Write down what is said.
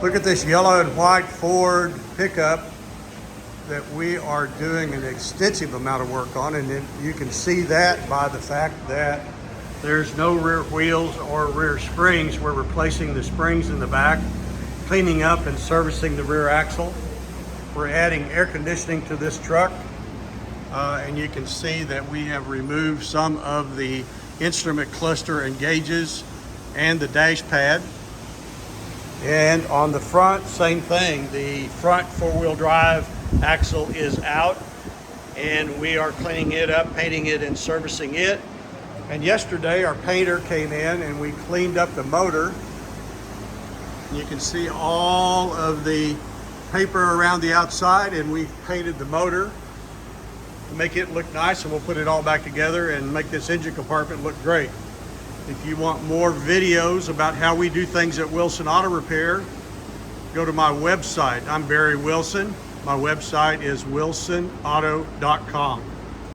Look at this yellow and white Ford pickup that we are doing an extensive amount of work on, and then you can see that by the fact that there's no rear wheels or rear springs. We're replacing the springs in the back, cleaning up and servicing the rear axle. We're adding air conditioning to this truck, and you can see that we have removed some of the instrument cluster and gauges and the dash pad. And on the front, same thing. The front four-wheel drive axle is out, and we are cleaning it up, painting it, and servicing it. And yesterday our painter came in and we cleaned up the motor. You can see all of the paper around the outside, and we painted the motor to make it look nice, and we'll put it all back together and make this engine compartment look great. If you want more videos about how we do things at Wilson Auto Repair, go to my website. I'm Barry Wilson. My website is wilsonauto.com.